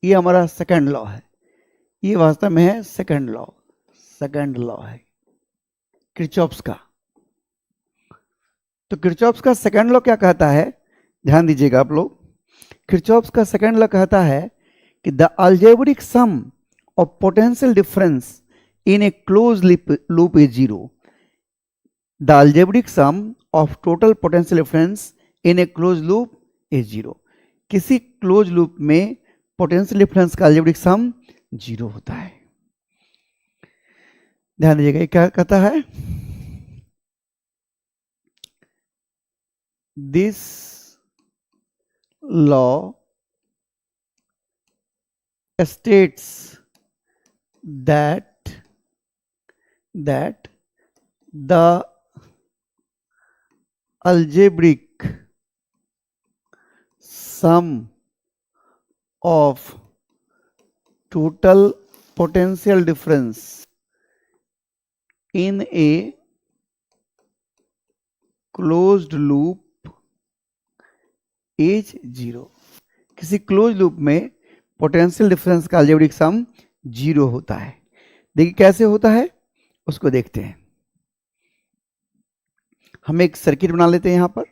ये हमारा second law है, ये वास्तव में है सेकंड लॉ है किरचॉफ्स का। तो किरचॉफ्स का सेकंड लॉ क्या कहता है, ध्यान दीजिएगा आप लोग। किरचॉफ्स का सेकंड लॉ कहता है कि the algebraic sum of potential difference in a close loop is zero. The algebraic sum of total potential difference in a close loop is zero. किसी क्लोज लूप में पोटेंशियल डिफरेंस का algebraic sum zero होता है। ध्यान दीजिएगा, ये क्या कहता है, this law states that the algebraic sum of total potential difference in a closed loop is zero। किसी क्लोज लूप में पोटेंशियल डिफरेंस का अलजेब्रिक सम जीरो होता है। देखिए कैसे होता है उसको देखते हैं। हम एक सर्किट बना लेते हैं, यहां पर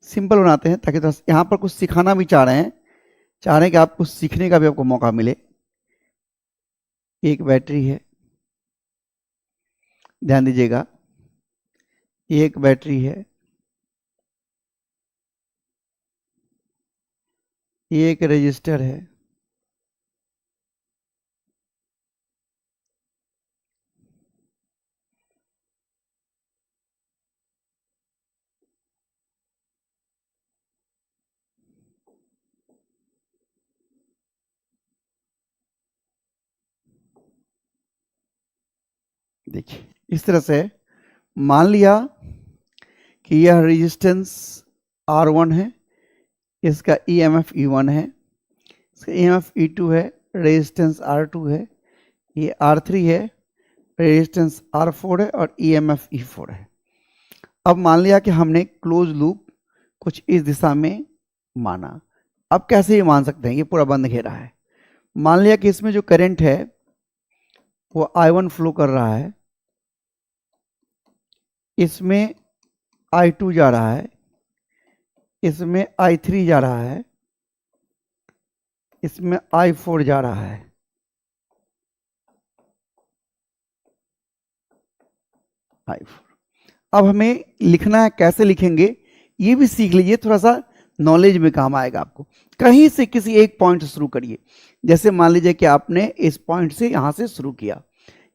सिंपल बनाते हैं ताकि यहां पर कुछ सिखाना भी चाह रहे हैं कि आप कुछ सीखने का भी आपको मौका मिले। एक बैटरी है, ध्यान दीजिएगा, एक बैटरी है, ये एक रजिस्टर है, देखिए इस तरह से मान लिया कि यह रेजिस्टेंस R1 है, इसका EMF E1 है, इसका EMF E2 है, रेजिस्टेंस R2 है, ये R3 है, रेजिस्टेंस R4 है और EMF E4 है। अब मान लिया कि हमने क्लोज लूप कुछ इस दिशा में माना। अब कैसे ये मान सकते हैं, ये पूरा बंद घेरा है। मान लिया कि इसमें जो करंट है वो I1 फ्लो कर रहा है, इसमें I2 जा रहा है, इसमें I3 जा रहा है, इसमें I4 जा रहा है। I4 अब हमें लिखना है, कैसे लिखेंगे ये भी सीख लीजिए, थोड़ा सा नॉलेज में काम आएगा आपको। कहीं से किसी एक पॉइंट से शुरू करिए। जैसे मान लीजिए कि आपने इस पॉइंट से यहां से शुरू किया,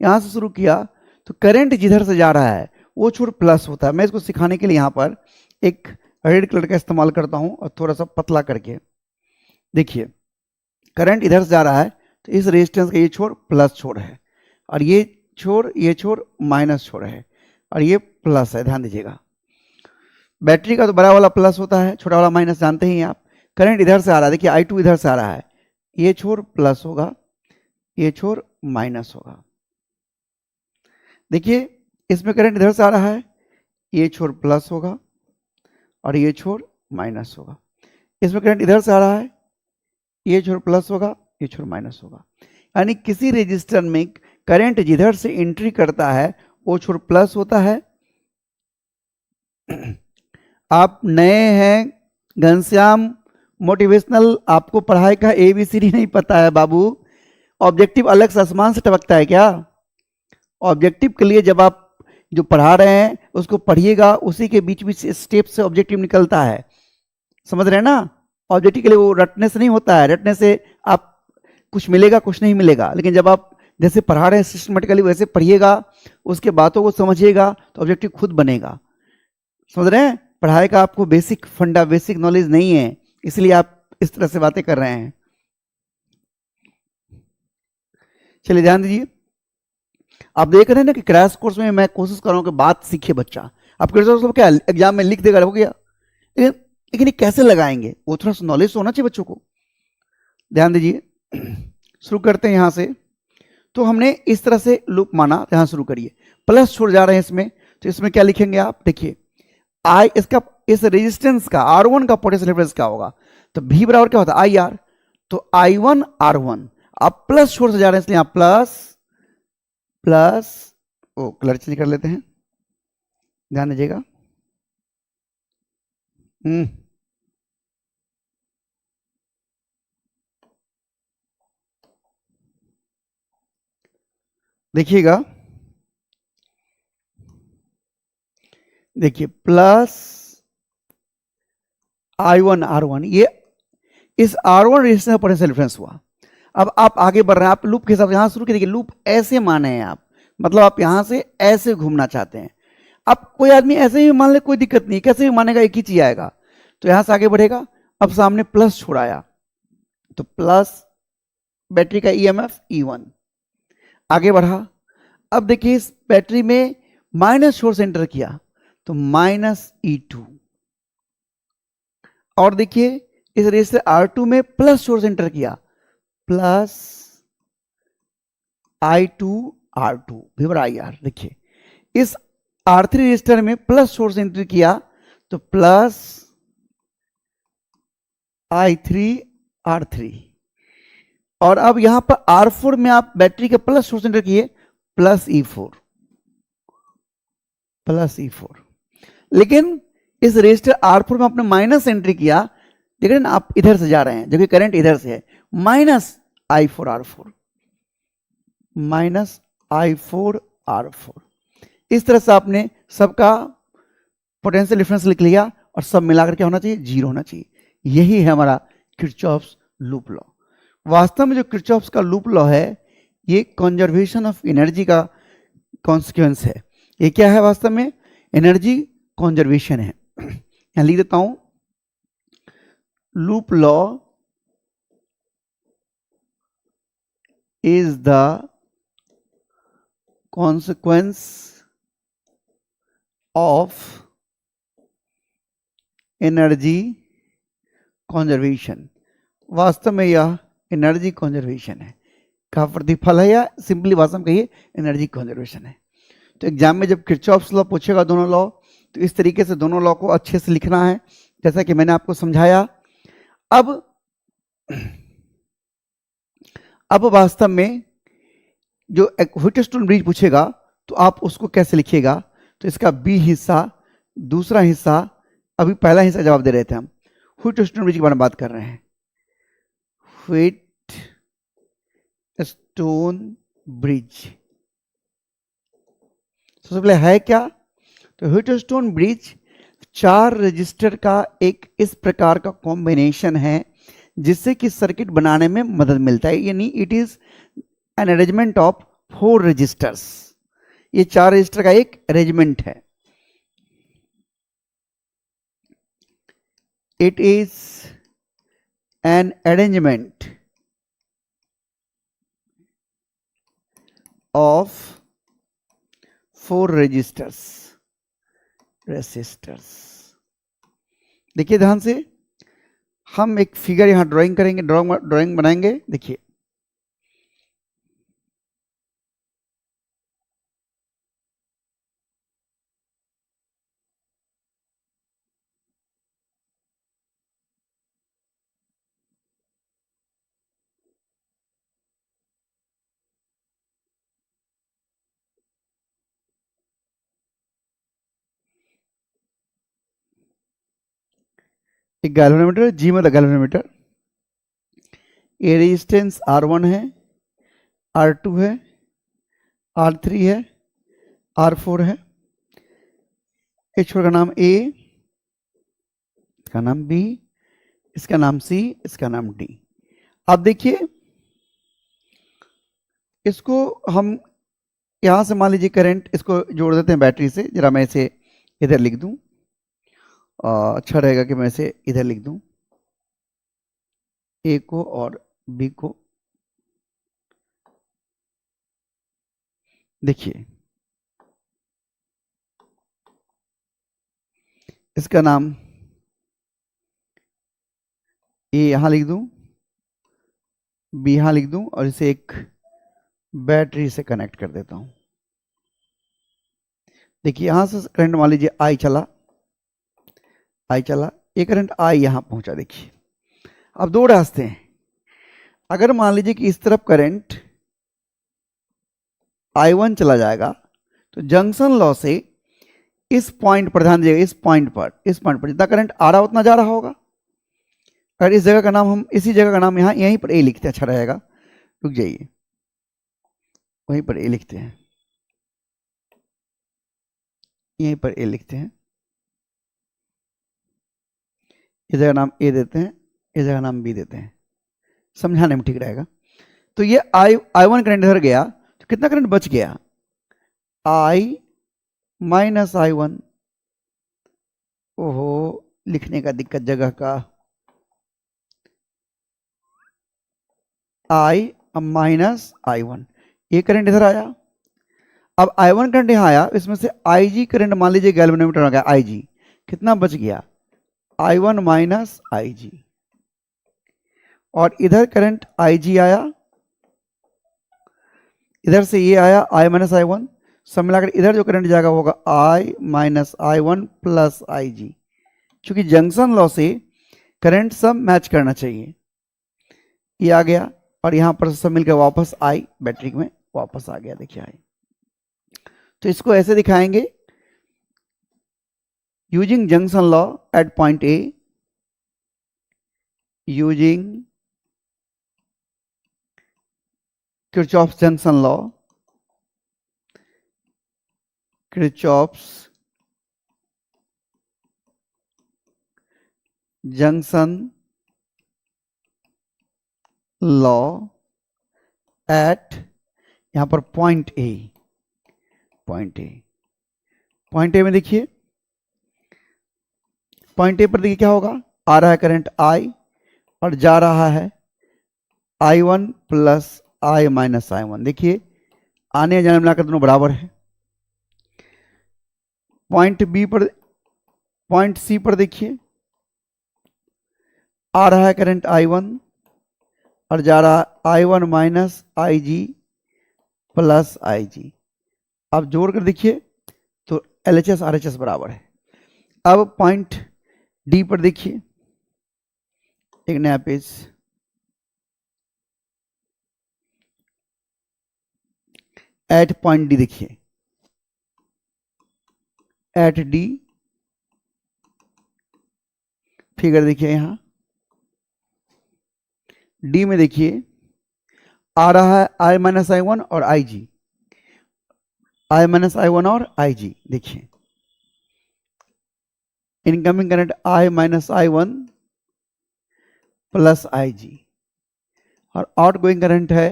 यहां से शुरू किया तो करंट जिधर से जा रहा है वो छोड़ प्लस होता है। मैं इसको सिखाने के लिए यहां पर एक रेड कलर का इस्तेमाल करता हूं और थोड़ा सा पतला करके। देखिए करंट इधर से जा रहा है तो इस रेजिस्टेंस का ये छोर प्लस छोर है और ये छोर माइनस छोर है और ये प्लस है। ध्यान दीजिएगा, बैटरी का तो बड़ा वाला प्लस होता है, छोटा वाला माइनस, जानते ही आप। करंट इधर से आ रहा है, देखिए I2 इधर से आ रहा है, ये छोर प्लस होगा, ये छोर माइनस होगा। देखिए इसमें करंट इधर से आ रहा है, ये छोर प्लस होगा और ये छोर माइनस होगा। इसमें करंट इधर से आ रहा है, ये छोर प्लस होगा, ये छोर माइनस होगा। यानी किसी रेजिस्टर में करंट जिधर से एंट्री करता है वो छोर प्लस होता है। आप नए हैं, घनश्याम, मोटिवेशनल, आपको पढ़ाई का ABCD नहीं पता है बाबू। ऑब्जेक्टिव अलग से आसमान से टपकता है क्या? ऑब्जेक्टिव के लिए जब आप जो पढ़ा रहे हैं उसको पढ़िएगा, उसी के बीच बीच स्टेप से ऑब्जेक्टिव निकलता है, समझ रहे हैं ना। ऑब्जेक्टिव के लिए वो रटने से नहीं होता है, रटने से आप कुछ मिलेगा कुछ नहीं मिलेगा। लेकिन जब आप जैसे पढ़ा रहे हैं सिस्टमेटिकली वैसे पढ़िएगा, उसके बातों को समझिएगा तो ऑब्जेक्टिव खुद बनेगा, समझ रहे हैं। पढ़ाई का आपको बेसिक फंडा, बेसिक नॉलेज नहीं है, इसलिए आप इस तरह से बातें कर रहे हैं। चलिए ध्यान दीजिए, आप देख रहे हैं ना कि क्रैश कोर्स में मैं कोशिश कर रहा हूं कि बात सीखे बच्चा। आप क्या एग्जाम में लिख देगा हो गया, लेकिन ये कैसे लगाएंगे वो थोड़ा सा नॉलेज होना चाहिए बच्चों को। ध्यान दीजिए, शुरू करते हैं यहां से। तो हमने इस तरह से लूप माना, यहां शुरू करिए, प्लस छोड़ जा रहे हैं इसमें, तो इसमें क्या लिखेंगे आप, देखिए इसका इस रेजिस्टेंस का R1 का पोटेंशियल डिफरेंस क्या होगा, तो V बराबर क्या होता है IR। तो I1 R1, आप प्लस छोड़ से जा रहे हैं इसलिए आप प्लस प्लस, ओ कलर चेंज कर लेते हैं, ध्यान दीजिएगा। देखिएगा, देखिए प्लस I1 R1, ये इस R1 रेजिस्टेंस का पोटेंशियल डिफरेंस हुआ। अब आप आगे बढ़ रहे हैं, आप लूप के हिसाब से यहां शुरू किए, देखिए लूप ऐसे माने हैं आप, मतलब आप यहां से ऐसे घूमना चाहते हैं। अब कोई आदमी ऐसे ही मान ले, कोई दिक्कत नहीं, कैसे भी मानेगा एक ही चीज आएगा, तो यहां से आगे बढ़ेगा। अब सामने प्लस छोड़ाया तो प्लस बैटरी का ईएमएफ E1, आगे बढ़ा। अब देखिए इस बैटरी में माइनस छोड़ से एंटर किया तो माइनस E2, और देखिए इस रेजिस्टर R2 में प्लस छोड़ से एंटर किया, प्लस I2 R2 विवर IR। देखिए इस R3 रेजिस्टर में प्लस छोड़ से एंटर किया तो प्लस I3 R3, और अब यहां पर R4 में आप बैटरी के प्लस छोड़ से एंटर किए, प्लस E4, प्लस E4। लेकिन इस रेजिस्टर R4 में आपने माइनस एंट्री किया, देख रहे हैं ना, आप इधर से जा रहे हैं, जबकि करंट इधर से है, minus I4 R4, minus I4 R4। इस तरह से आपने सबका पोटेंशियल डिफरेंस लिख लिया, और सब मिलाकर क्या होना चाहिए, जीरो होना चाहिए। यही है हमारा किरचॉफ्स लूप लॉ। वास्तव में जो किरचॉफ्स का लूप लॉ है, ये कंजर्वेशन ऑफ एनर्जी का कॉन्सिक्वेंस है। ये क्या है वास्तव में, एनर्जी कंजर्वेशन है। यहां लिख देता हूं, loop law is the consequence of energy conservation. वास्तव में यह एनर्जी कंजर्वेशन है का प्रतिफल है, या सिंपली भाषा में कहिए एनर्जी कंजर्वेशन है। तो एग्जाम में जब किरचॉफ्स लॉ पूछेगा दोनों लॉ, तो इस तरीके से दोनों लॉ को अच्छे से लिखना है, जैसा कि मैंने आपको समझाया। अब वास्तव में जो व्हिटस्टोन ब्रिज पूछेगा तो आप उसको कैसे लिखिएगा, तो इसका बी हिस्सा, दूसरा हिस्सा, अभी पहला हिस्सा जवाब दे रहे थे हम, व्हिटस्टोन ब्रिज के बारे में बात कर रहे हैं। व्हिटस्टोन ब्रिज सबसे पहले है क्या, तो व्हिटस्टोन ब्रिज 4 रजिस्टर का एक इस प्रकार का कॉम्बिनेशन है जिससे कि सर्किट बनाने में मदद मिलता है, यानी it is an arrangement of 4 registers. ये 4 रजिस्टर का एक अरेंजमेंट है। It is an arrangement of 4 registers. देखिए ध्यान से, हम एक फिगर यहां ड्राइंग करेंगे, ड्राइंग बनाएंगे। देखिए एक गैल्वेनोमीटर, जी मतलब गैल्वेनोमीटर, ये रेजिस्टेंस R1 है, R2 है, R3 है, R4 है। एक छोर का नाम A, इसका नाम B, इसका नाम C, इसका नाम D। अब देखिए इसको हम यहां से मान लीजिए करंट इसको जोड़ देते हैं बैटरी से। जरा मैं इसे इधर लिख दूं, अच्छा रहेगा कि मैं इसे इधर लिख दूं, A को और B को। देखिए इसका नाम A यहां लिख दूं, B यहां लिख दूं, और इसे एक बैटरी से कनेक्ट कर देता हूं। देखिए यहां से करंट मान लीजिए I चला, ये करंट I यहां पहुंचा। देखिए अब 2 रास्ते हैं, अगर मान लीजिए कि इस तरफ करंट I1 चला जाएगा तो जंक्शन लॉ से इस पॉइंट पर ध्यान दीजिएगा, इस पॉइंट पर जितना करंट आ रहा उतना जा रहा होगा। अगर इस जगह का नाम हम इसी जगह का नाम यहीं पर ए लिखते हैं, अच्छा रहेगा, रुक जाइए, वहीं पर ए लिखते हैं, यहीं पर ए लिखते हैं, इस जगह नाम ए देते हैं, इस जगह नाम बी देते हैं, समझाने में ठीक रहेगा। तो ये I1 करंट इधर गया तो कितना करंट बच गया, I माइनस I1। ओहो, लिखने का दिक्कत जगह का, I माइनस I1, ये करंट इधर आया। अब I1 करंट यहाँ आया, इसमें से IG करंट मान लीजिए गैल्वेनोमीटर आ गया, IG कितना बच गया, I1 माइनस IG, और इधर करंट IG आया, इधर से ये आया I माइनस I1, सब मिलाकर इधर जो करंट जाएगा होगा I minus I1 plus IG, क्योंकि जंक्शन लॉ से करंट सब मैच करना चाहिए। ये आ गया और यहां पर सब मिलकर वापस I बैटरी में वापस आ गया, देखिए I। तो इसको ऐसे दिखाएंगे, using junction law at point A, using Kirchhoff's junction law, Kirchhoff's junction law at, यहां पर पॉइंट ए, पॉइंट ए में देखिए, पॉइंट ए पर देखिए क्या होगा, आ रहा है करंट I और जा रहा है I1 plus I minus I1, देखिए आने जाने मिलाकर दोनों बराबर है। पॉइंट बी पर, पॉइंट सी पर देखिए, आ रहा है करंट I1 और जा रहा है I1 minus IG plus IG। अब जोड़कर देखिए तो LHS RHS बराबर है। अब पॉइंट डी पर देखिए, एक नया पेज, एट पॉइंट डी देखिए, एट डी फिगर देखिए, यहां डी में देखिए आ रहा है I माइनस I1 और IG, I माइनस I1 और IG, देखिए incoming current I minus I1 plus IG और आउट गोइंग करंट है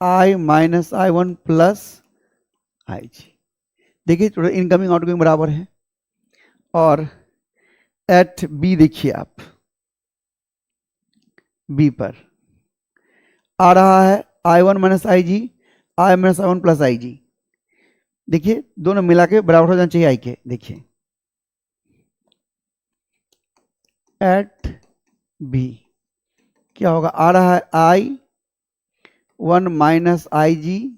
I minus I1 plus IG। देखिए इनकमिंग आउटगोइंग बराबर है। और एट बी देखिए आप, बी पर आ रहा है I1 minus IG, I minus I1 plus IG, देखिए दोनों मिला के बराबर हो जाना चाहिए I के। देखिए एट बी क्या होगा, आ रहा है I1 माइनस IG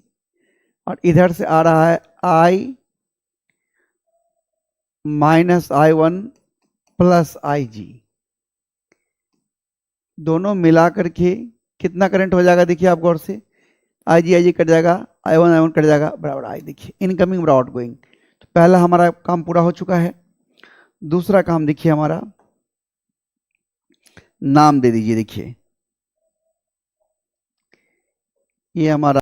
और इधर से आ रहा है I minus I1 plus IG, दोनों मिला करके कितना करंट हो जाएगा, देखिए आप गौर से, IG कट जाएगा, I1 कट जाएगा, बराबर I। देखिए इनकमिंग बराबर आउटगोइंग। तो पहला हमारा काम पूरा हो चुका है। दूसरा काम देखिए, हमारा नाम दे दीजिए, देखिए ये हमारा